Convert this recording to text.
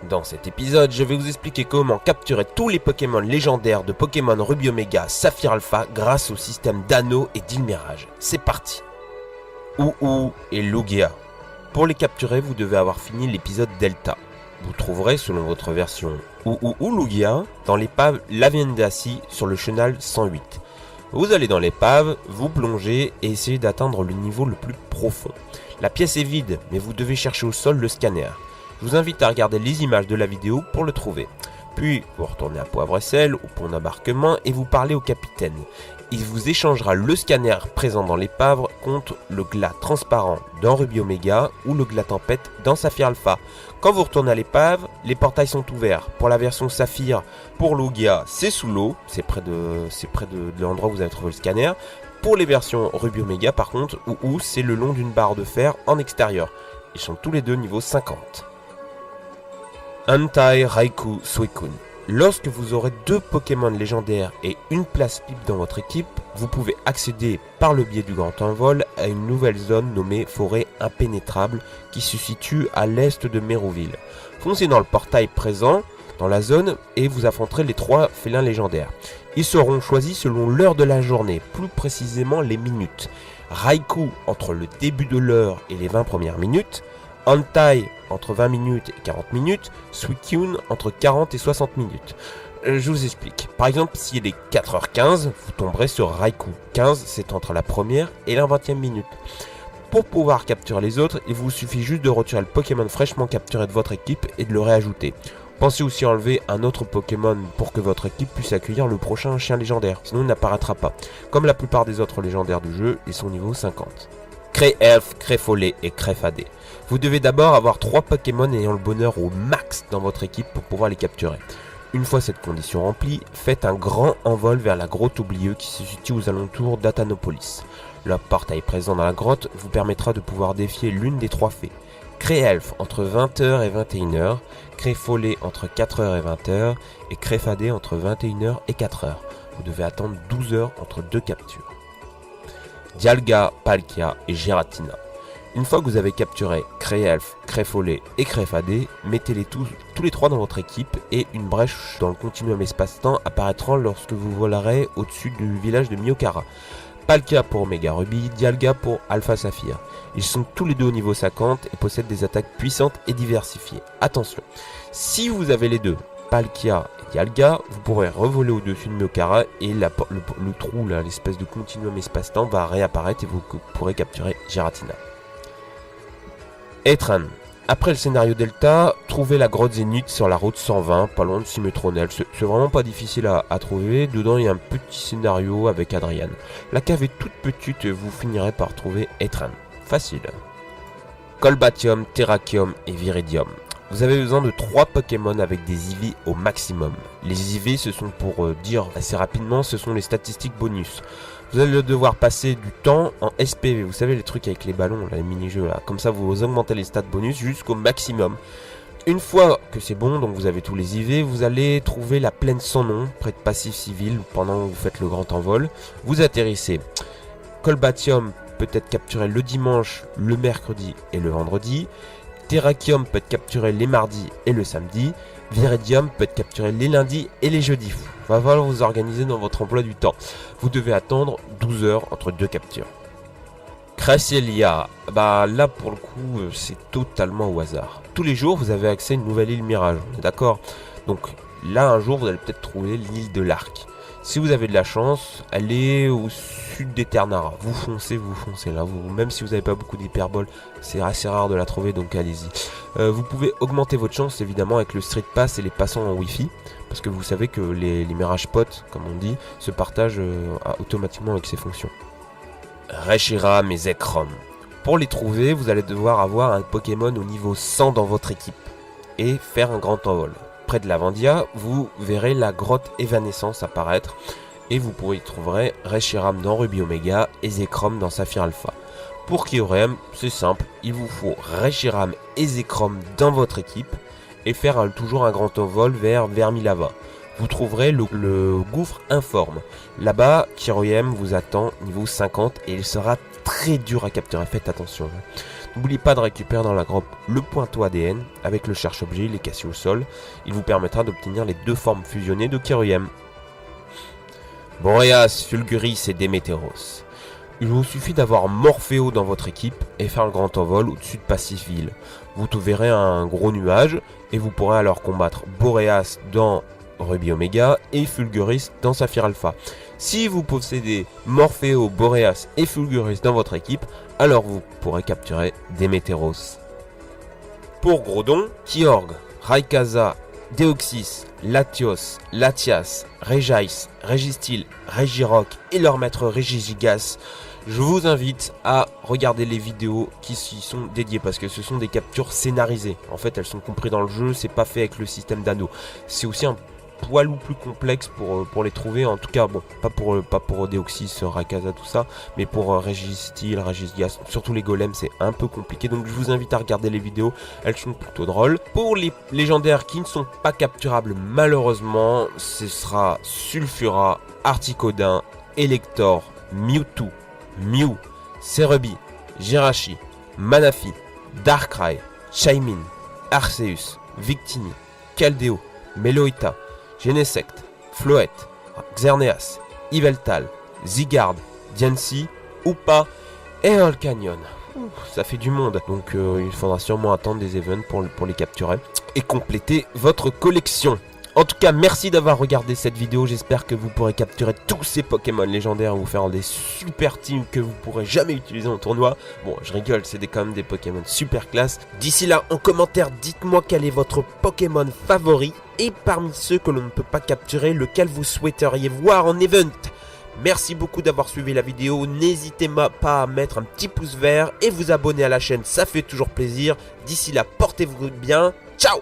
Dans cet épisode, je vais vous expliquer comment capturer tous les Pokémon légendaires de Pokémon Ruby Omega Saphir Alpha grâce au système d'anneaux et d'île Mirage. C'est parti. Ou et Lugia. Pour les capturer, vous devez avoir fini l'épisode Delta. Vous trouverez, selon votre version ou Lugia, dans l'épave Lavendaci sur le chenal 108. Vous allez dans l'épave, vous plongez et essayez d'atteindre le niveau le plus profond. La pièce est vide, mais vous devez chercher au sol le scanner. Je vous invite à regarder les images de la vidéo pour le trouver. Puis, vous retournez à Poivre et Sel, au pont d'embarquement, et vous parlez au capitaine. Il vous échangera le scanner présent dans l'épave contre le glas transparent dans Ruby Omega ou le glas tempête dans Saphir Alpha. Quand vous retournez à l'épave, les portails sont ouverts. Pour la version Saphir, pour Lugia, c'est sous l'eau, c'est près de l'endroit où vous avez trouvé le scanner. Pour les versions Ruby Omega, par contre, c'est le long d'une barre de fer en extérieur. Ils sont tous les deux niveau 50. Entei, Raikou, Suicune. Lorsque vous aurez 2 Pokémon légendaires et une place libre dans votre équipe, vous pouvez accéder par le biais du grand envol à une nouvelle zone nommée Forêt Impénétrable qui se situe à l'est de Mérouville. Foncez dans le portail présent dans la zone et vous affronterez les 3 félins légendaires. Ils seront choisis selon l'heure de la journée, plus précisément les minutes. Raikou entre le début de l'heure et les 20 premières minutes. Entei entre 20 minutes et 40 minutes, Suicune entre 40 et 60 minutes. Je vous explique. Par exemple, s'il est 4h15, vous tomberez sur Raikou. 15, c'est entre la première et la 20e minute. Pour pouvoir capturer les autres, il vous suffit juste de retirer le Pokémon fraîchement capturé de votre équipe et de le réajouter. Pensez aussi à enlever un autre Pokémon pour que votre équipe puisse accueillir le prochain chien légendaire, sinon il n'apparaîtra pas. Comme la plupart des autres légendaires du jeu, ils sont niveau 50. Cré-Elfe, Cré-Follet et Cré-Fadé. Vous devez d'abord avoir 3 Pokémon ayant le bonheur au max dans votre équipe pour pouvoir les capturer. Une fois cette condition remplie, faites un grand envol vers la grotte oublieux qui se situe aux alentours d'Athanopolis. Le portail présent dans la grotte vous permettra de pouvoir défier l'une des 3 fées. Cré-Elfe entre 20h et 21h, Cré-Follet entre 4h et 20h et Cré-Fadé entre 21h et 4h. Vous devez attendre 12 heures entre 2 captures. Dialga, Palkia et Giratina. Une fois que vous avez capturé Cré-Elfe, Cré-Follet et Cré-Fadé, mettez-les tous les 3 dans votre équipe et une brèche dans le continuum espace-temps apparaîtra lorsque vous volerez au-dessus du village de Myokara. Palkia pour Omega Ruby, Dialga pour Alpha Saphir. Ils sont tous les deux au niveau 50 et possèdent des attaques puissantes et diversifiées. Attention, si vous avez les deux, Palkia et Dialga, vous pourrez revoler au-dessus de Myokara et le trou, l'espèce de continuum espace-temps va réapparaître et vous pourrez capturer Giratina. Heatran. Après le scénario Delta, trouvez la grotte Zénith sur la route 120, pas loin de Symmetronel. C'est vraiment pas difficile à trouver. Dedans, il y a un petit scénario avec Adrian. La cave est toute petite et vous finirez par trouver Heatran. Facile. Colbatium, Terrakium et Viridium. Vous avez besoin de 3 Pokémon avec des IV au maximum. Les IV, ce sont pour dire assez rapidement, ce sont les statistiques bonus. Vous allez devoir passer du temps en SPV, vous savez les trucs avec les ballons, là, les mini-jeux là. Comme ça vous augmentez les stats bonus jusqu'au maximum. Une fois que c'est bon, donc vous avez tous les IV, vous allez trouver la plaine sans nom, près de Passif Civil, pendant que vous faites le grand envol. Vous atterrissez. Colbatium peut être capturé le dimanche, le mercredi et le vendredi. Terrakium peut être capturé les mardis et le samedi. Viridium peut être capturé les lundis et les jeudis. Va falloir vous organiser dans votre emploi du temps. Vous devez attendre 12 heures entre 2 captures. Cresselia, là pour le coup c'est totalement au hasard. Tous les jours vous avez accès à une nouvelle île Mirage, d'accord? Donc là un jour vous allez peut-être trouver l'île de l'Arc. Si vous avez de la chance, allez au sud d'Eternara. Vous foncez là. Même si vous n'avez pas beaucoup d'hyperbole, c'est assez rare de la trouver, donc allez-y. Vous pouvez augmenter votre chance évidemment avec le Street Pass et les passants en Wi-Fi. Parce que vous savez que les Mirage Pots, comme on dit, se partagent automatiquement avec ces fonctions. Reshiram et Zekrom. Pour les trouver, vous allez devoir avoir un Pokémon au niveau 100 dans votre équipe. Et faire un grand envol. Près de Lavendia, vous verrez la grotte Évanescence apparaître et vous pourrez y trouver Reshiram dans Ruby Omega et Zekrom dans Saphir Alpha. Pour Kyurem, c'est simple, il vous faut Reshiram et Zekrom dans votre équipe et faire toujours un grand envol vers Vermilava. Vous trouverez le gouffre informe. Là-bas, Kyurem vous attend niveau 50 et il sera très dur à capturer, faites attention. N'oubliez pas de récupérer dans la grotte le pointeau ADN avec le cherche-objet, il est cassé au sol. Il vous permettra d'obtenir les 2 formes fusionnées de Kiruyem. Boreas, Fulguris et Démétéros. Il vous suffit d'avoir Morpheo dans votre équipe et faire le grand envol au-dessus de Passiville. Vous verrez un gros nuage et vous pourrez alors combattre Boreas dans Ruby Omega et Fulguris dans Saphir Alpha. Si vous possédez Morpheo, Boreas et Fulguris dans votre équipe, alors vous pourrez capturer Démétéros. Pour Groudon, Kyogre, Rayquaza, Deoxys, Latios, Latias, Regice, Registeel, Regirock et leur maître Regigigas, je vous invite à regarder les vidéos qui s'y sont dédiées parce que ce sont des captures scénarisées. En fait, elles sont comprises dans le jeu, c'est pas fait avec le système d'anneaux. C'est aussi un poil ou plus complexe pour les trouver, en tout cas bon, pas pour Deoxys, Rayquaza, tout ça, mais pour Registeel, Regigigas, surtout les golems, c'est un peu compliqué, donc je vous invite à regarder les vidéos, elles sont plutôt drôles. Pour les légendaires qui ne sont pas capturables, malheureusement, ce sera Sulfura, Articodin, Elector, Mewtwo, Mew, Cerebi, Jirachi, Manaphy, Darkrai, Chaimin, Arceus, Victini, Keldeo, Meloetta, Genesect, Floette, Xerneas, Yveltal, Zygarde, Diancie, Hoopa et Holcanyon. Ça fait du monde, donc il faudra sûrement attendre des events pour les capturer et compléter votre collection. En tout cas, merci d'avoir regardé cette vidéo, j'espère que vous pourrez capturer tous ces Pokémon légendaires et vous faire des super teams que vous pourrez jamais utiliser en tournoi. Bon, je rigole, c'est quand même des Pokémon super classe. D'ici là, en commentaire, dites-moi quel est votre Pokémon favori et parmi ceux que l'on ne peut pas capturer, lequel vous souhaiteriez voir en event. Merci beaucoup d'avoir suivi la vidéo, n'hésitez pas à mettre un petit pouce vert et vous abonner à la chaîne, ça fait toujours plaisir. D'ici là, portez-vous bien, ciao!